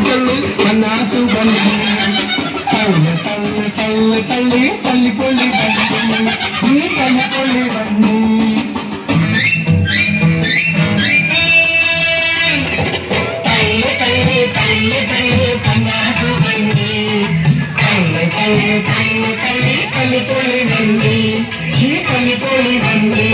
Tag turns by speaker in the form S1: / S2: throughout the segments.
S1: മനാസു ബന്ധി തള്ളി തള്ളി തള്ളി തള്ളി തള്ളിപ്പൊള്ളി ബന്ധി നീ തള്ളിപ്പൊള്ളി ബന്ധി തള്ളി തള്ളി തള്ളി തള്ളി മനാസു ബന്ധി തള്ളി തള്ളി തള്ളി തള്ളി തള്ളിപ്പൊള്ളി ബന്ധി നീ തള്ളിപ്പൊള്ളി ബന്ധി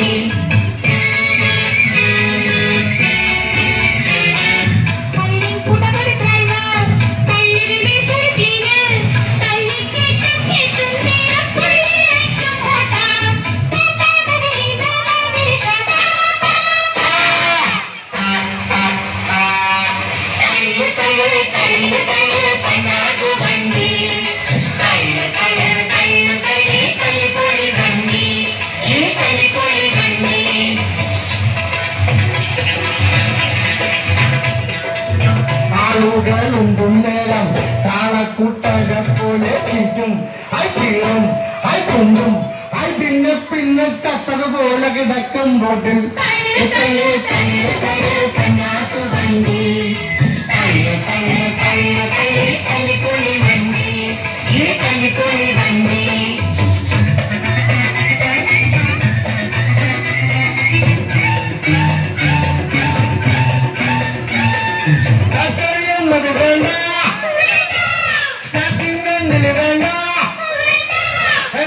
S1: നേരം താളക്കൂട്ടക പോലെ ചീറ്റും ഐ സീറും ഐ കുണ്ടും ഐ പിന്നെ പിന്നെ ചത്തക പോലെ കിടക്കും ബോട്ടിൽ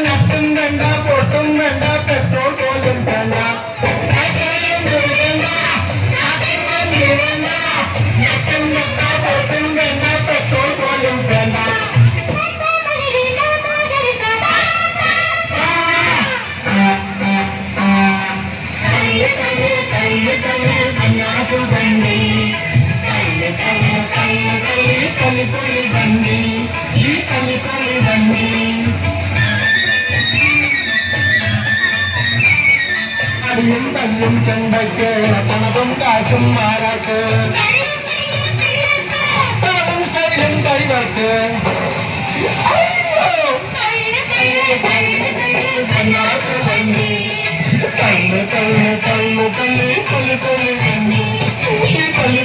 S1: നട്ടും വേണ്ട പൊട്ടും വേണ്ട പെട്രോൾ പോലും വേണ്ട പൊട്ടും വേണ്ട പെട്രോൾ പോലും വേണ്ട തള്ളിപ്പൊളി വണ്ടി ഈ തള്ളിപ്പൊളി വണ്ടി അടിയും തല്ലും ചെണ്ടയ്ക്ക് പണതും കാശും മാറാക്ക് പണവും കയ്യിലും കൈവർക്ക് വണ്ടി തള്ളു തള്ളു തള്ളു തള്ളി തള്ളി തള്ളി വണ്ടി തള്ളി